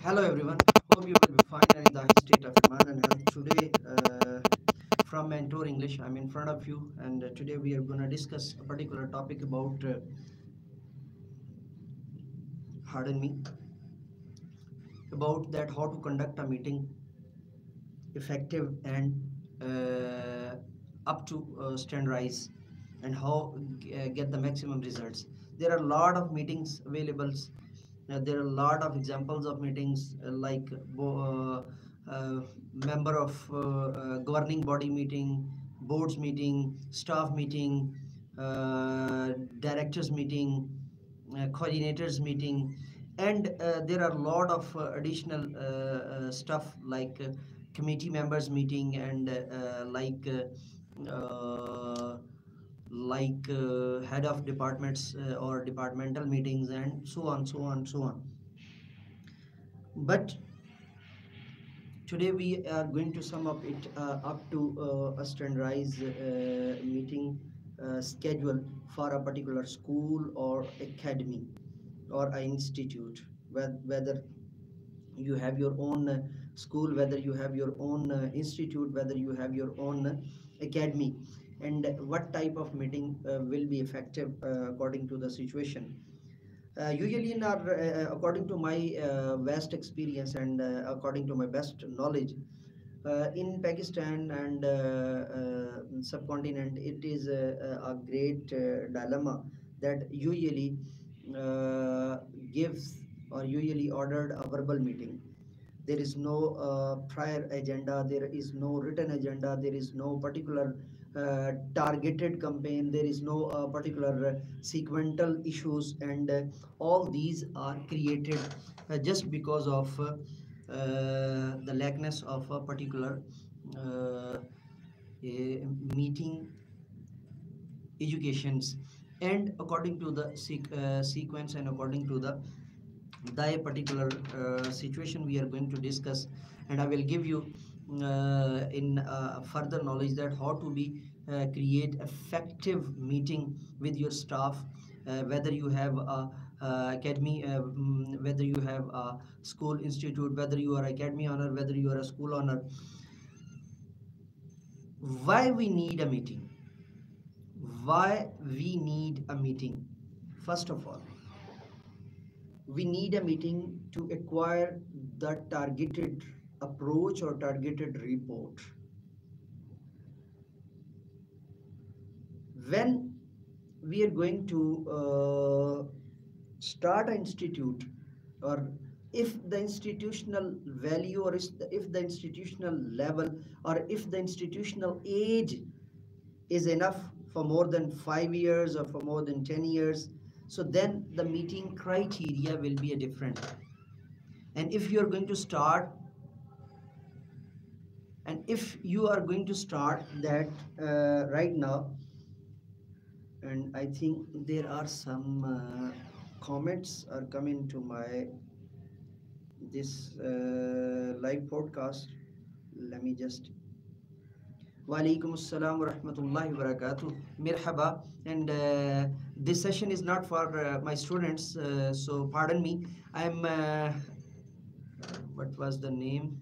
Hello everyone, hope you will be fine and in the high state of Iman and health. Today from Mentor English, I'm in front of you, and today we are going to discuss a particular topic about, pardon me, about that how to conduct a meeting effective and up to standardize, and how get the maximum results. There are a lot of meetings available. There are a lot of examples of meetings like member of governing body meeting, boards meeting, staff meeting, directors meeting, coordinators meeting, and there are a lot of additional stuff like committee members meeting, and head of departments or departmental meetings, and so on, so on, so on. But today we are going to sum up it up to a standardized meeting schedule for a particular school or academy or an institute, whether you have your own school, whether you have your own institute, whether you have your own academy, and what type of meeting will be effective according to the situation. Usually, according to my vast experience and according to my best knowledge, in Pakistan and subcontinent, it is a great dilemma that usually uh, gives or usually ordered a verbal meeting. There is no prior agenda, there is no written agenda, there is no particular targeted campaign, there is no particular sequential issues, and all these are created just because of the lackness of a particular uh, meeting educations, and according to the sequence and according to the particular situation we are going to discuss. And I will give you in further knowledge that how to be create effective meeting with your staff, whether you have a academy, whether you have a school institute, whether you are academy owner, whether you are a school owner. Why we need a meeting? Why we need a meeting? First of all, we need a meeting to acquire the targeted approach or targeted report. When we are going to start an institute, or if the institutional value, or if the institutional level, or if the institutional age is enough for more than 5 years or for more than 10 years, so then the meeting criteria will be a different. And if you are going to start, and if you are going to start that right now, and I think there are some comments are coming to my this live podcast. Let me just. Walaikum assalam wa rahmatullahi wa barakatuh. Mirhaba. And this session is not for my students, so pardon me. I'm. What was the name?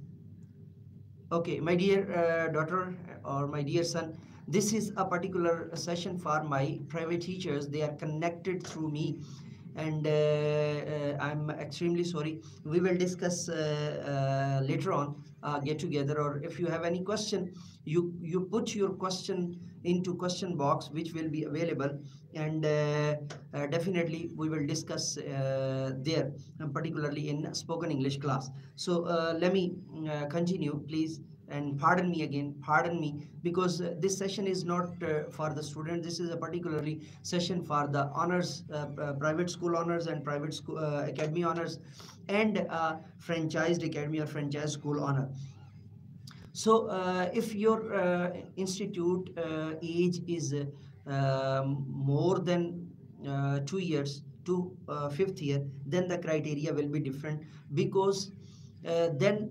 Okay, my dear daughter or my dear son, this is a particular session for my private teachers. They are connected through me, and I'm extremely sorry. We will discuss later on, get together, or if you have any question, you put your question into question box, which will be available, and definitely we will discuss there, particularly in spoken English class. So let me continue, please. And pardon me again, pardon me, because this session is not for the student. This is a particularly session for the honors, private school honors and private school academy honors, and franchised academy or franchise school honor. So if your institute age is more than 2 years to fifth year, then the criteria will be different, because then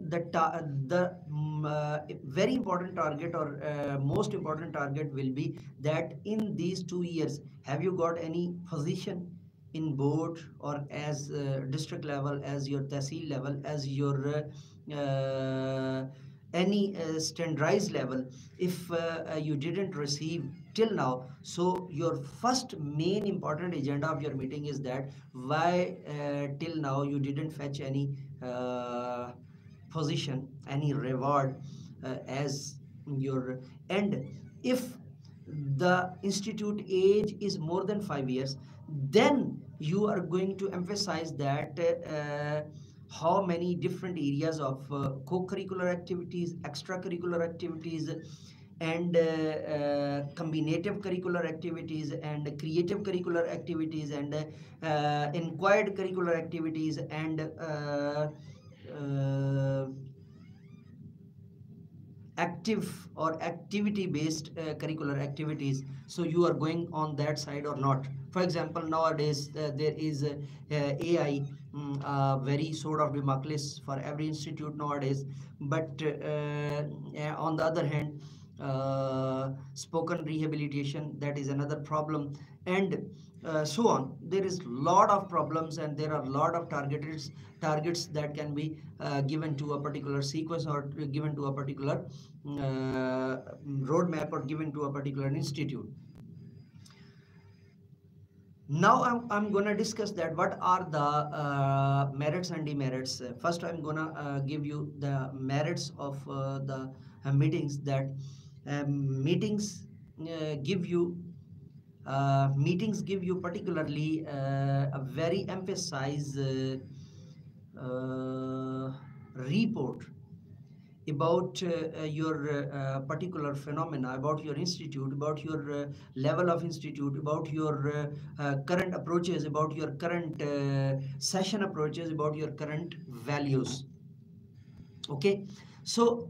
very important target, or most important target will be that in these 2 years, have you got any position? in board or as district level, as your tehsil level, as your any standardized level, if you didn't receive till now, so your first main important agenda of your meeting is that why till now you didn't fetch any position, any reward as your end. If the institute age is more than 5 years, then you are going to emphasize that how many different areas of co-curricular activities, extracurricular activities, and combinative curricular activities, and creative curricular activities, and inquired curricular activities, and uh, active or activity based curricular activities, so you are going on that side or not. For example, nowadays there is AI, very sort of democracy for every institute nowadays, but on the other hand, spoken rehabilitation, that is another problem, and so on. There is lot of problems, and there are lot of targets that can be given to a particular sequence, or given to a particular roadmap, or given to a particular institute. Now I'm gonna discuss that what are the merits and demerits. First, I'm gonna give you the merits of the meetings, that meetings give you meetings give you particularly a very emphasized report about your particular phenomena, about your institute, about your level of institute, about your current approaches, about your current session approaches, about your current values. Okay, so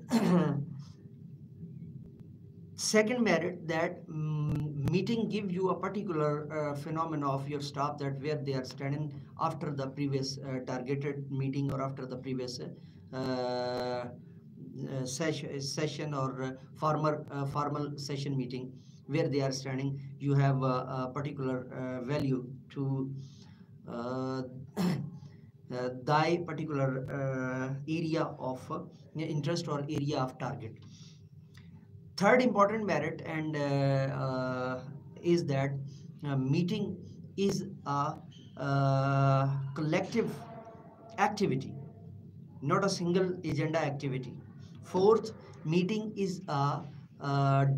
second merit, that meeting give you a particular phenomena of your staff, that where they are standing after the previous targeted meeting, or after the previous session, or formal session meeting, where they are standing. You have a particular value to uh, thy particular area of interest, or area of target. Third important merit, and is that meeting is a collective activity, not a single agenda activity. Fourth, meeting is a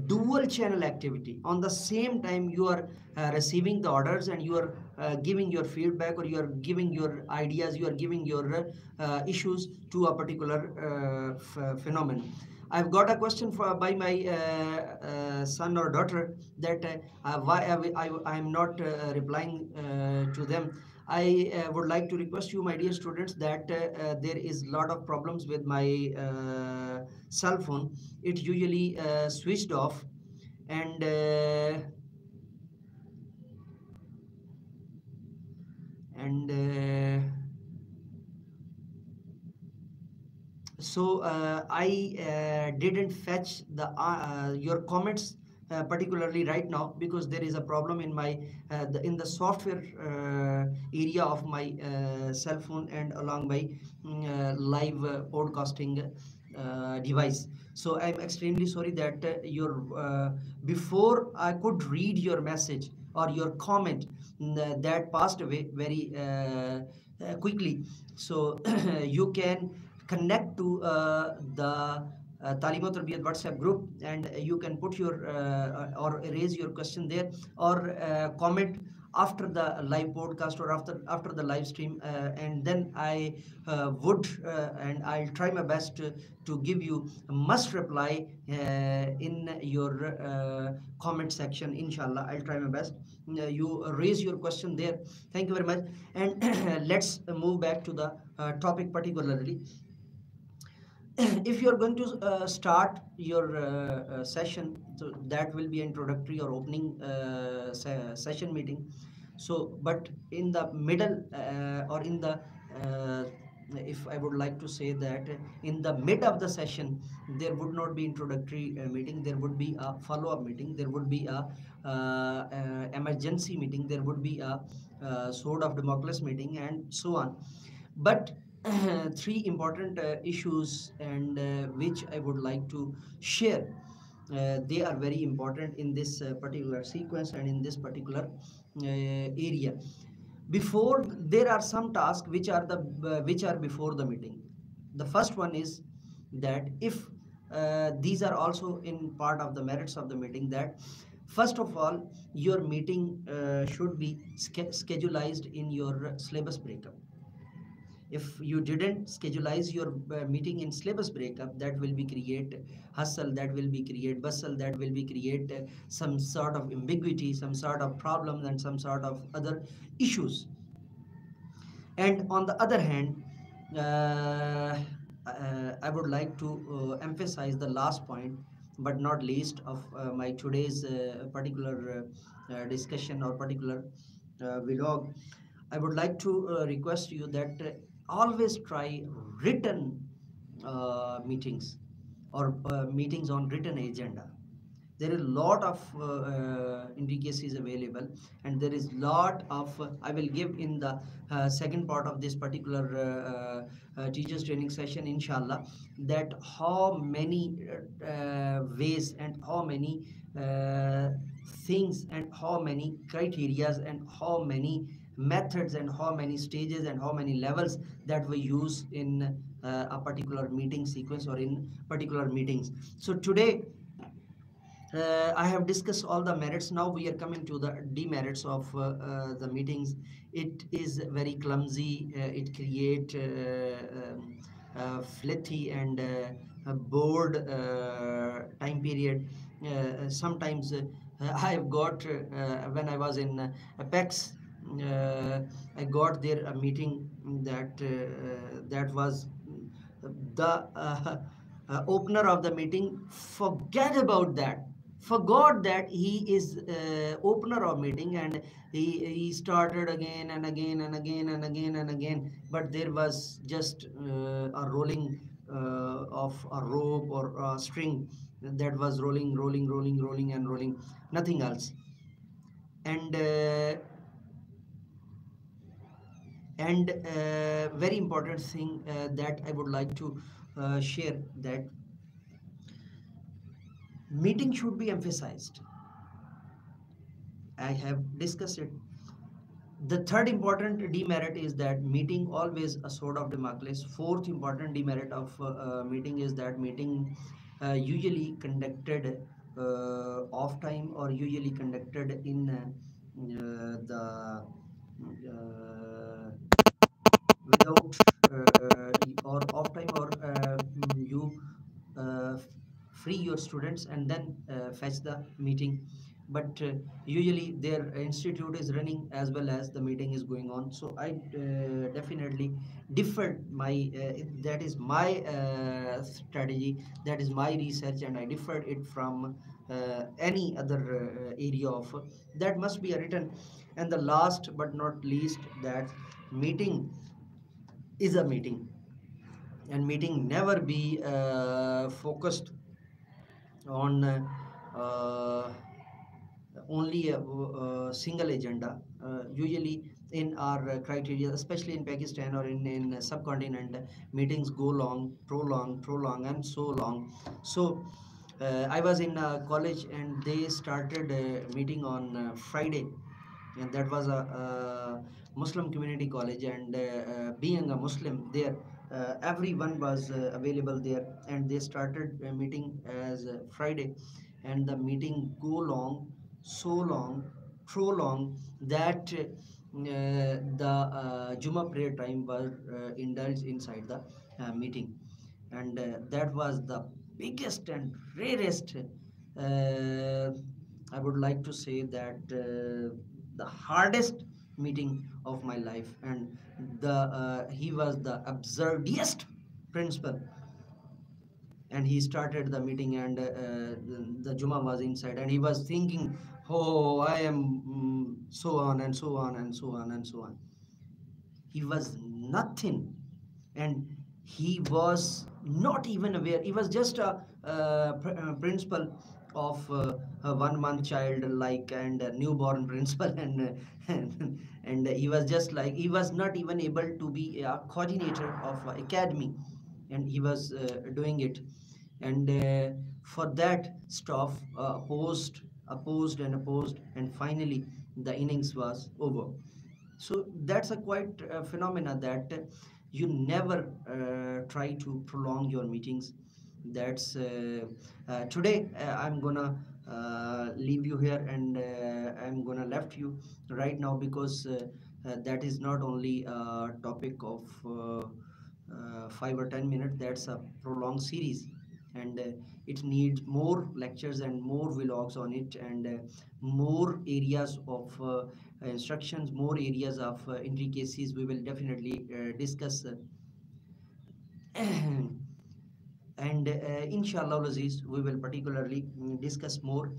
dual channel activity. On the same time, you are receiving the orders, and you are giving your feedback, or you are giving your ideas, you are giving your issues to a particular phenomenon. I've got a question by my son or daughter, that why I am not replying to them. I would like to request you, my dear students, that there is a lot of problems with my cell phone. It usually switched off, and and so I didn't fetch the your comments particularly right now, because there is a problem in my in the software area of my cell phone, and along my live podcasting device. So I'm extremely sorry that your before I could read your message or your comment, that passed away very quickly. So you can connect to the Talimat Tarbiyat WhatsApp group, and you can put your or raise your question there, or comment after the live podcast, or after the live stream, and then I would and I'll try my best to give you a must reply in your comment section. Inshallah, I'll try my best. You raise your question there. Thank you very much, and let's move back to the topic particularly. If you're going to start your session, so that will be introductory or opening session meeting. So but in the middle or in the if I would like to say that in the mid of the session, there would not be introductory meeting, there would be a follow-up meeting, there would be a emergency meeting, there would be a sword of Damocles meeting, and so on. But three important issues, and which I would like to share. They are very important in this particular sequence and in this particular area. Before, there are some tasks which are before the meeting. The first one is that if these are also in part of the merits of the meeting, that first of all, your meeting should be schedulized in your syllabus breakup. If you didn't scheduleize your meeting in syllabus breakup, that will be create hustle, that will be create bustle, that will be create some sort of ambiguity, some sort of problems, and some sort of other issues. And on the other hand, I would like to emphasize the last point, but not least, of my today's particular discussion or particular vlog. I would like to request you that always try written meetings, or meetings on written agenda. There is a lot of indications available, and there is lot of I will give in the second part of this particular teachers training session, inshallah, that how many ways, and how many things, and how many criterias, and how many methods, and how many stages, and how many levels that we use in a particular meeting sequence, or in particular meetings. So today I have discussed all the merits. Now we are coming to the demerits of the meetings. It is very clumsy. It create flatty and bored time period. Sometimes I've got when I was in Apex, I got there a meeting that was the opener of the meeting forgot that he is opener of meeting, and he started again and again and again and again and again, but there was just a rolling of a rope or a string that was rolling and rolling, nothing else. And very important thing that I would like to share, that meeting should be emphasized. I have discussed it. The third important demerit is that meeting always a sword of Damocles. Fourth important demerit of meeting is that meeting usually conducted off time, or usually conducted in the without or off time, or you uh, free your students and then fetch the meeting. But usually their institute is running as well as the meeting is going on. So I definitely differed my that is my strategy, that is my research, and I differed it from any other area of that must be a written. And the last but not least, that meeting is a meeting, and meeting never be focused on only a single agenda. Usually in our criteria, especially in Pakistan or in subcontinent, meetings go long, prolong, and so long. So I was in college, and they started meeting on Friday, and that was a Muslim community college. And being a Muslim there, everyone was available there, and they started meeting as Friday, and the meeting go long, so long, prolong, that the Juma prayer time was indulged inside the meeting. And that was the biggest and rarest, I would like to say that the hardest meeting of my life. And the he was the absurdest principal, and he started the meeting, and the Juma was inside, and he was thinking, oh, I am so on and so on and so on and so on. He was nothing, and he was not even aware. He was just a principal of a 1 month child like and a newborn principal and he was just like he was not even able to be a coordinator of academy, and he was doing it. And for that staff opposed, and finally the innings was over. So that's a quite phenomena that you never try to prolong your meetings. That's today I'm gonna leave you here, and I'm gonna left you right now, because that is not only a topic of 5 or 10 minutes. That's a prolonged series, and it needs more lectures and more vlogs on it, and more areas of instructions, more areas of intricacies we will definitely discuss. And inshallah Aziz, we will particularly discuss more.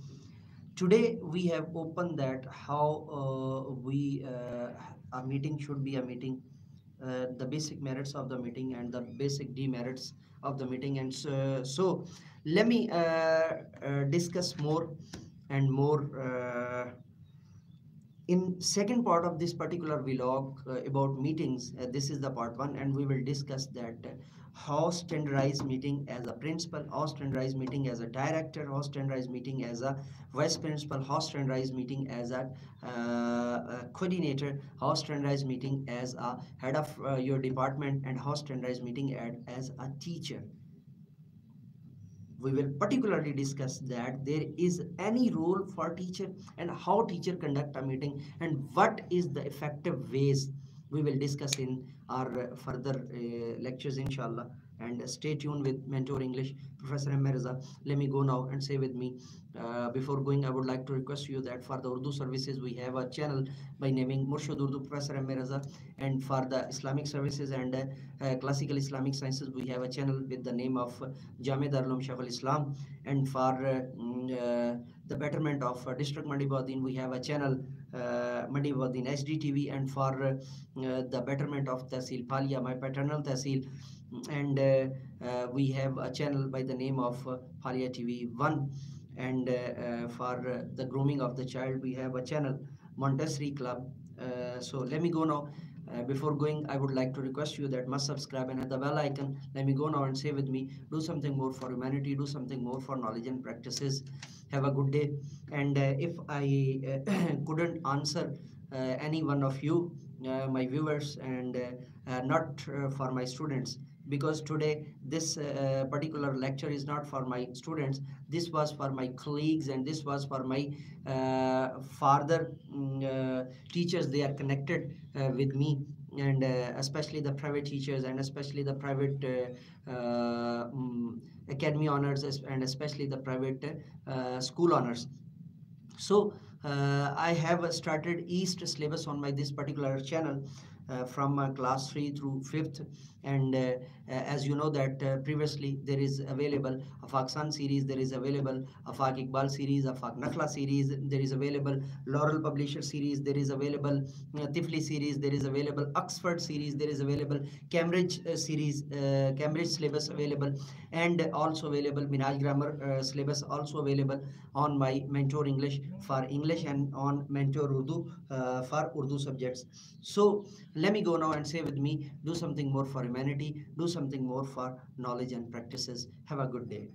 Today we have opened that how we a meeting should be a meeting, the basic merits of the meeting and the basic demerits of the meeting. And so let me discuss more and more in second part of this particular vlog about meetings. This is the part one, and we will discuss that how standardized meeting as a principal, how standardized meeting as a director, how standardized meeting as a vice principal, how standardized meeting as a coordinator, how standardized meeting as a head of your department, and how standardized meeting as a teacher. We will particularly discuss that there is any role for teacher, and how teacher conduct a meeting, and what is the effective ways. We will discuss in our further lectures inshallah. And stay tuned with Mentor English, Professor MA Raza. Let me go now and say with me, before going, I would like to request you that for the Urdu services we have a channel by naming Murshid Urdu Professor MA Raza, and for the Islamic services and classical Islamic sciences we have a channel with the name of Jami Darul Uloom Shaykh al Islam. And for the betterment of district Mandibadin, we have a channel Mandibadin HDTV. And for the betterment of Tehsil Palia, my paternal Tehsil, and we have a channel by the name of Palia TV 1. And for the grooming of the child, we have a channel Montessori Club. So let me go now. Before going, I would like to request you that must subscribe and hit the bell icon. Let me go now and say with me, do something more for humanity, do something more for knowledge and practices. Have a good day. And if I couldn't answer any one of you, my viewers, and not for my students, because today this particular lecture is not for my students, this was for my colleagues, and this was for my farther teachers. They are connected with me, and especially the private teachers, and especially the private academy honors, and especially the private school honors. So I have started East syllabus on my this particular channel from class 3 through 5th. And as you know that previously there is available Afaq Sun series, there is available Afaq Iqbal series, Afaq Nakhla series, there is available Laurel Publisher series, there is available Tifli series, there is available Oxford series, there is available Cambridge series, Cambridge syllabus available, and also available Minhaj Grammar syllabus also available on my Mentor English for English, and on Mentor Urdu for Urdu subjects. So let me go now and say with me, do something more for humanity, do something more for knowledge and practices. Have a good day.